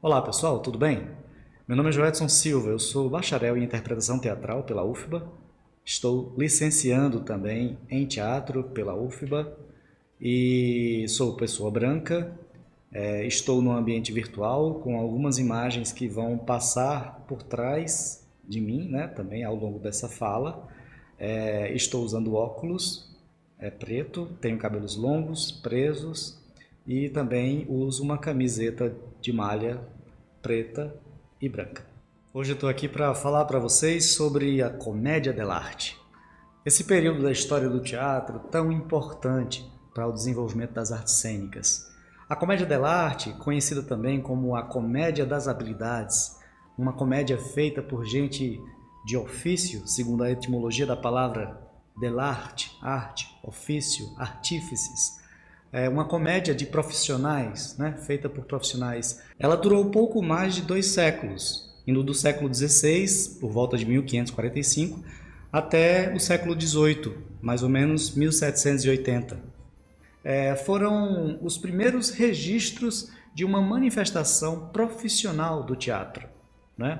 Olá pessoal, tudo bem? Meu nome é Joedson Silva, eu sou bacharel em interpretação teatral pela UFBA, estou licenciando também em teatro pela UFBA e sou pessoa branca, estou no ambiente virtual com algumas imagens que vão passar por trás de mim, né, também ao longo dessa fala. Estou usando óculos preto, tenho cabelos longos, presos e também uso uma camiseta de malha preta e branca. Hoje eu estou aqui para falar para vocês sobre a comédia dell'arte. Esse período da história do teatro tão importante para o desenvolvimento das artes cênicas. A comédia dell'arte, conhecida também como a comédia das habilidades, uma comédia feita por gente de ofício, segundo a etimologia da palavra dell'arte, arte, ofício, artífices, é uma comédia de profissionais, né, feita por profissionais. Ela durou pouco mais de 2 séculos, indo do século XVI, por volta de 1545, até o século XVIII, mais ou menos 1780. Foram os primeiros registros de uma manifestação profissional do teatro, né?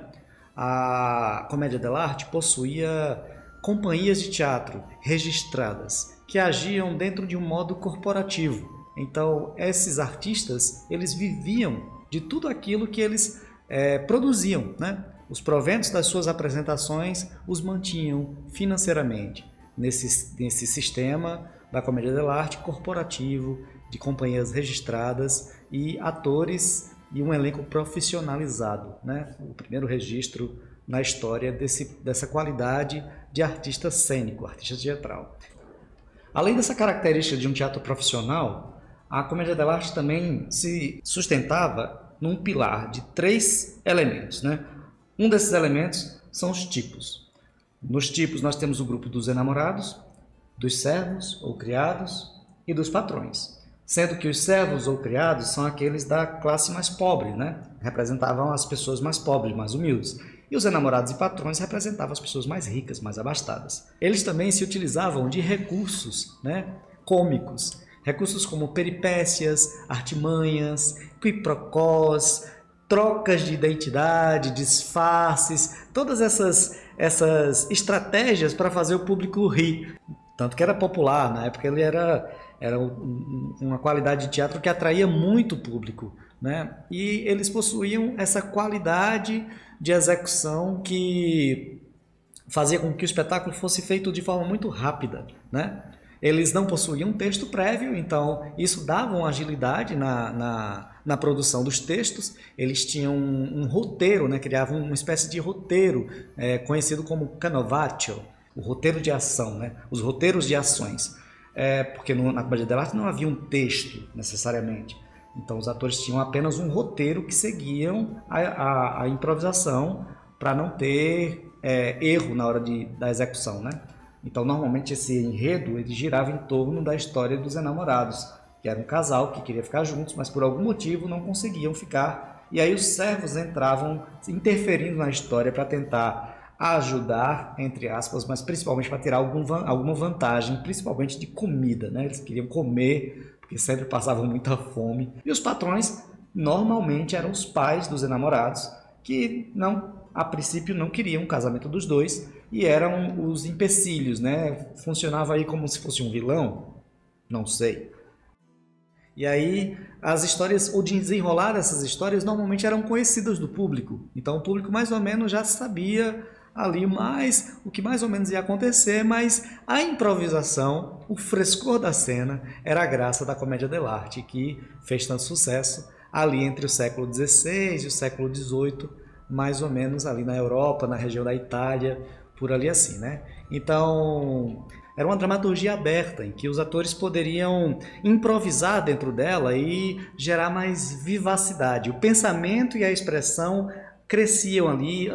A comédia dell'arte possuía companhias de teatro registradas que agiam dentro de um modo corporativo. Então, esses artistas, eles viviam de tudo aquilo que eles produziam, né? Os proventos das suas apresentações os mantinham financeiramente nesse sistema da comédia dell'arte corporativo, de companhias registradas e atores e um elenco profissionalizado, né? O primeiro registro na história dessa qualidade de artista cênico, artista teatral. Além dessa característica de um teatro profissional, a comédia dell'arte também se sustentava num pilar de 3 elementos, né? Um desses elementos são os tipos. Nos tipos nós temos o grupo dos enamorados, dos servos ou criados e dos patrões. Sendo que os servos ou criados são aqueles da classe mais pobre, né? Representavam as pessoas mais pobres, mais humildes. E os enamorados e patrões representavam as pessoas mais ricas, mais abastadas. Eles também se utilizavam de recursos, né, cômicos, recursos como peripécias, artimanhas, quiprocós, trocas de identidade, disfarces, todas essas estratégias para fazer o público rir. Tanto que era popular, na época ele era uma qualidade de teatro que atraía muito público, né? E eles possuíam essa qualidade de execução que fazia com que o espetáculo fosse feito de forma muito rápida, né? Eles não possuíam texto prévio, então isso dava uma agilidade na produção dos textos. Eles tinham um roteiro, né? Criavam uma espécie de roteiro conhecido como canovaccio, o roteiro de ação, né? Os roteiros de ações. Porque na comédia dell'arte não havia um texto necessariamente. Então os atores tinham apenas um roteiro que seguiam a improvisação para não ter erro na hora da execução, né? Então normalmente esse enredo ele girava em torno da história dos enamorados, que era um casal que queria ficar juntos, mas por algum motivo não conseguiam ficar. E aí os servos entravam interferindo na história para tentar ajudar, entre aspas, mas principalmente para tirar alguma vantagem, principalmente de comida, né? Eles queriam comer, porque sempre passavam muita fome. E os patrões normalmente eram os pais dos enamorados, que a princípio não queriam o casamento dos dois e eram os empecilhos, né? Funcionava aí como se fosse um vilão, não sei. E aí as histórias, ou desenrolar dessas histórias, normalmente eram conhecidas do público. Então o público mais ou menos já sabia ali mais o que mais ou menos ia acontecer, mas a improvisação, o frescor da cena, era a graça da comédia dell'arte, que fez tanto sucesso ali entre o século XVI e o século XVIII, mais ou menos ali na Europa, na região da Itália, por ali assim, né? Então, era uma dramaturgia aberta, em que os atores poderiam improvisar dentro dela e gerar mais vivacidade. O pensamento e a expressão cresciam ali,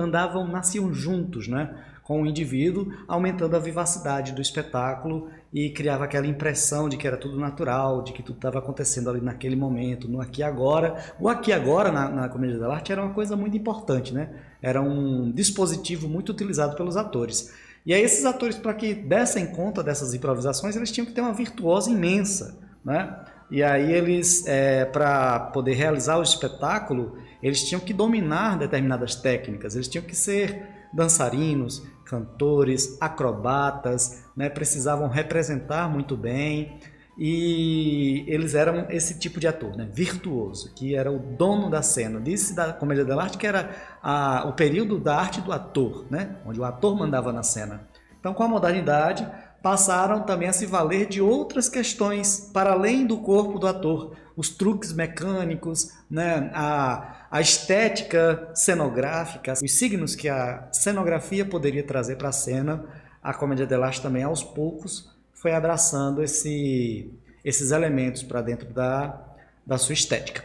nasciam juntos, né, com o indivíduo, aumentando a vivacidade do espetáculo e criava aquela impressão de que era tudo natural, de que tudo estava acontecendo ali naquele momento, no aqui e agora. O aqui e agora na comédia dell'arte era uma coisa muito importante, né? Era um dispositivo muito utilizado pelos atores. E aí esses atores, para que dessem conta dessas improvisações, eles tinham que ter uma virtuosa imensa, né? E aí eles, para poder realizar o espetáculo, eles tinham que dominar determinadas técnicas, eles tinham que ser dançarinos, cantores, acrobatas, né? Precisavam representar muito bem e eles eram esse tipo de ator, né? Virtuoso, que era o dono da cena. Disse da comédia dell'arte que era o período da arte do ator, né? Onde o ator mandava na cena. Então, com a modernidade, passaram também a se valer de outras questões para além do corpo do ator, os truques mecânicos, né? A estética cenográfica, os signos que a cenografia poderia trazer para a cena. A comédia dell'arte também, aos poucos, foi abraçando esses elementos para dentro da sua estética.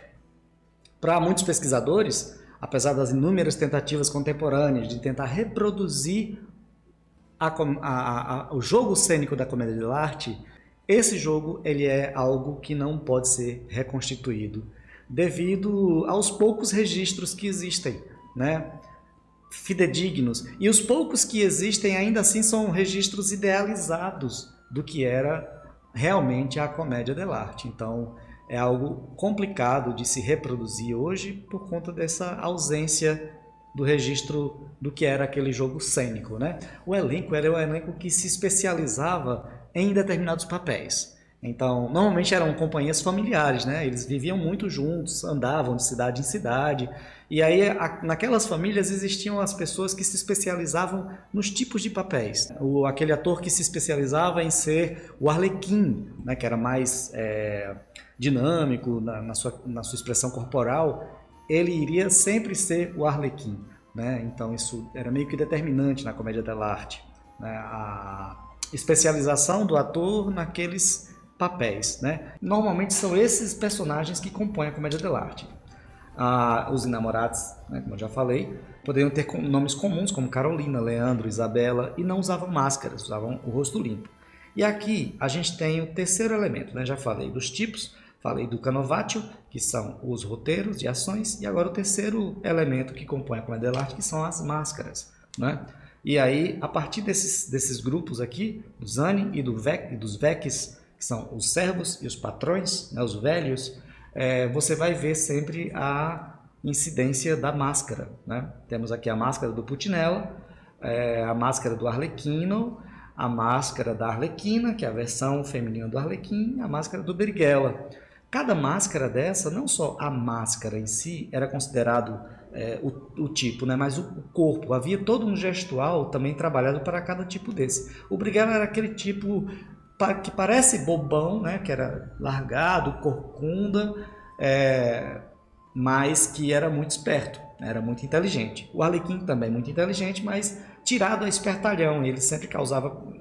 Para muitos pesquisadores, apesar das inúmeras tentativas contemporâneas de tentar reproduzir o jogo cênico da comédia dell'arte, esse jogo ele é algo que não pode ser reconstituído devido aos poucos registros que existem, né? Fidedignos. E os poucos que existem ainda assim são registros idealizados do que era realmente a comédia dell'arte. Então é algo complicado de se reproduzir hoje por conta dessa ausência do registro do que era aquele jogo cênico, né? O elenco era um elenco que se especializava em determinados papéis. Então, normalmente eram companhias familiares, né? Eles viviam muito juntos, andavam de cidade em cidade. E aí, naquelas famílias existiam as pessoas que se especializavam nos tipos de papéis. Aquele ator que se especializava em ser o Arlequim, né? Que era mais dinâmico na sua expressão corporal, ele iria sempre ser o Arlequim, né? Então isso era meio que determinante na comédia dell'arte, né? A especialização do ator naqueles papéis, né? Normalmente são esses personagens que compõem a comédia dell'arte. Os enamorados, né, como eu já falei, poderiam ter nomes comuns como Carolina, Leandro, Isabela, e não usavam máscaras, usavam o rosto limpo. E aqui a gente tem o terceiro elemento, né? Já falei dos tipos, falei do canovatio, que são os roteiros de ações, e agora o terceiro elemento que compõe a comédia dell'arte, que são as máscaras, né? E aí, a partir desses grupos aqui, do Zani e dos Vecs, que são os servos e os patrões, né, os velhos, você vai ver sempre a incidência da máscara, né? Temos aqui a máscara do Putinella, a máscara do Arlequino, a máscara da Arlequina, que é a versão feminina do Arlequim, a máscara do Brighella. Cada máscara dessa, não só a máscara em si, era considerado o tipo, né? Mas o corpo. Havia todo um gestual também trabalhado para cada tipo desse. O Brighella era aquele tipo que parece bobão, né? Que era largado, corcunda, mas que era muito esperto, era muito inteligente. O Arlequim também muito inteligente, mas tirado a espertalhão.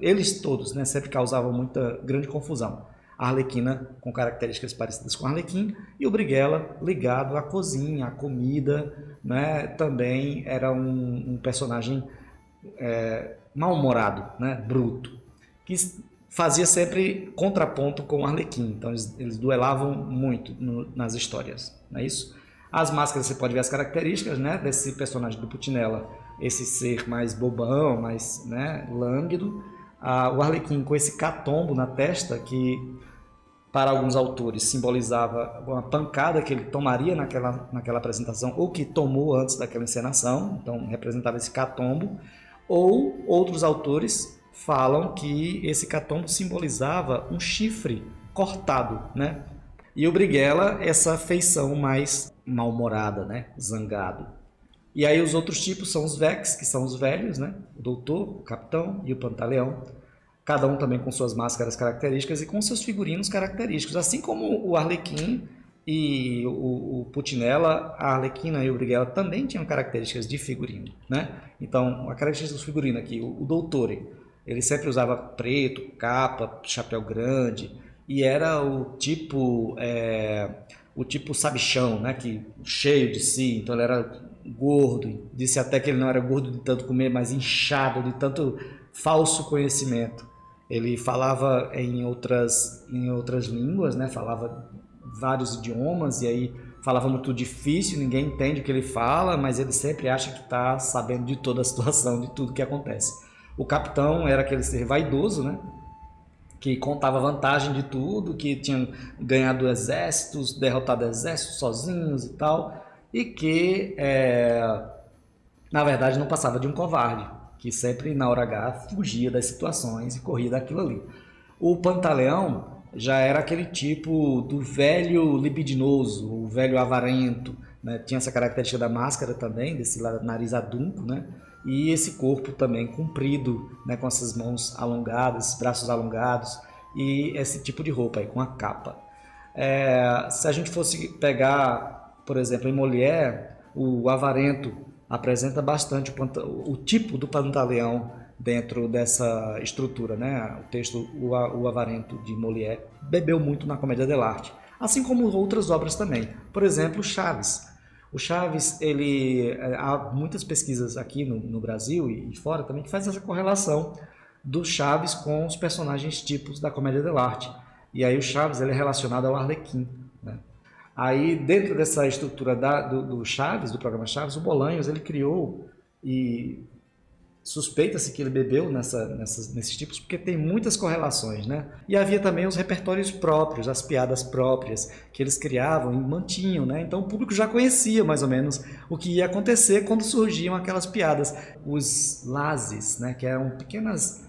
Eles todos, né? Sempre causavam muita grande confusão. A Arlequina com características parecidas com a Arlequim e o Brighella ligado à cozinha, à comida, né? Também era um personagem mal-humorado, né? Bruto, que fazia sempre contraponto com o Arlequim. Então eles duelavam muito nas histórias, não é isso? As máscaras, você pode ver as características, né, desse personagem do Putinella, esse ser mais bobão, mais, né, lânguido. O Arlequim com esse catombo na testa, que para alguns autores simbolizava uma pancada que ele tomaria naquela apresentação, ou que tomou antes daquela encenação, então representava esse catombo. Ou outros autores falam que esse catombo simbolizava um chifre cortado, né? E o Brighella, essa feição mais mal-humorada, né? Zangado. E aí os outros tipos são os Vecs, que são os velhos, né? O doutor, o capitão e o pantaleão. Cada um também com suas máscaras características e com seus figurinos característicos. Assim como o Arlequim e o Putinella, a Arlequina e o Brighella também tinham características de figurino, né? Então, a característica do figurino aqui, o Doutore, ele sempre usava preto, capa, chapéu grande, e era o tipo sabichão, né? Cheio de si, então ele era gordo, disse até que ele não era gordo de tanto comer, mas inchado de tanto falso conhecimento. Ele falava em outras línguas, né? Falava vários idiomas, e aí falava muito difícil, ninguém entende o que ele fala, mas ele sempre acha que está sabendo de toda a situação, de tudo que acontece. O capitão era aquele ser vaidoso, né? que contava vantagem de tudo, que tinham ganhado exércitos, derrotado exércitos sozinhos e tal, e que, na verdade, não passava de um covarde, que sempre, na hora H, fugia das situações e corria daquilo ali. O Pantaleão já era aquele tipo do velho libidinoso, o velho avarento, né? Tinha essa característica da máscara também, desse nariz adunco, né? E esse corpo também comprido, né? Com essas mãos alongadas, braços alongados, e esse tipo de roupa aí, com a capa. Se a gente fosse pegar, por exemplo, em Molière, o avarento apresenta bastante o tipo do Pantaleão dentro dessa estrutura, né? O texto O Avarento de Molière bebeu muito na Comédia dell'arte, assim como outras obras também. Por exemplo, Chaves. O Chaves, há muitas pesquisas aqui no Brasil e fora também que fazem essa correlação do Chaves com os personagens tipos da Comédia dell'arte. E aí o Chaves ele é relacionado ao Arlequim, né? Aí, dentro dessa estrutura do Chaves, do programa Chaves, o Bolanhos ele criou, e suspeita-se que ele bebeu nesses tipos, porque tem muitas correlações, né? E havia também os repertórios próprios, as piadas próprias, que eles criavam e mantinham, né? Então o público já conhecia mais ou menos o que ia acontecer quando surgiam aquelas piadas. Os lazes, né? Que eram pequenas,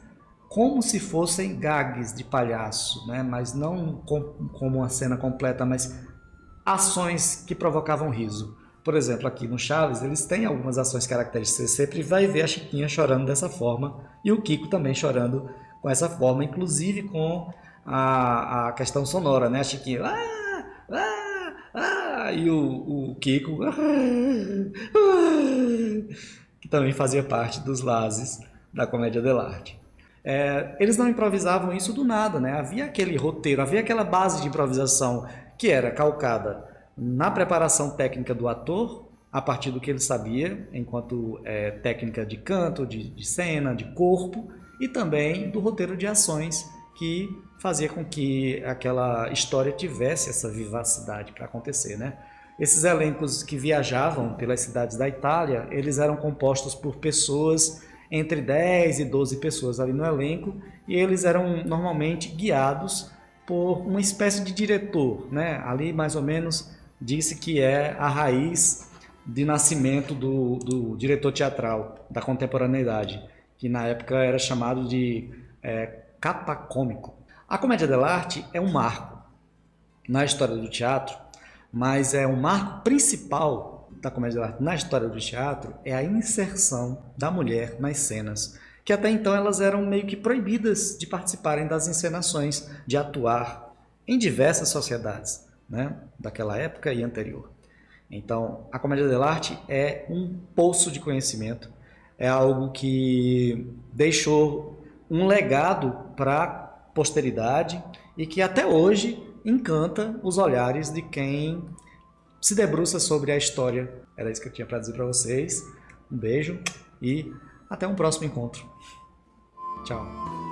como se fossem gags de palhaço, né? Mas não como uma cena completa, mas ações que provocavam riso. Por exemplo, aqui no Chaves, eles têm algumas ações características. Você sempre vai ver a Chiquinha chorando dessa forma e o Kiko também chorando com essa forma, inclusive com a questão sonora, né? A Chiquinha e o Kiko que também fazia parte dos lazes da Comédia dell'arte. Eles não improvisavam isso do nada, né? Havia aquele roteiro, havia aquela base de improvisação que era calcada na preparação técnica do ator, a partir do que ele sabia, enquanto técnica de canto, de cena, de corpo, e também do roteiro de ações que fazia com que aquela história tivesse essa vivacidade para acontecer, né? Esses elencos que viajavam pelas cidades da Itália, eles eram compostos por pessoas entre 10 e 12 pessoas ali no elenco, e eles eram normalmente guiados por uma espécie de diretor, né? Ali mais ou menos disse que é a raiz de nascimento do diretor teatral da contemporaneidade, que na época era chamado de catacômico. A Comédia dell'arte é um marco na história do teatro, mas um marco principal da Comédia dell'arte na história do teatro é a inserção da mulher nas cenas, que até então elas eram meio que proibidas de participarem das encenações, de atuar em diversas sociedades, né, daquela época e anterior. Então, a Comédia dell'arte é um poço de conhecimento, é algo que deixou um legado para a posteridade e que até hoje encanta os olhares de quem se debruça sobre a história. Era isso que eu tinha para dizer para vocês. Um beijo e até um próximo encontro. Tchau.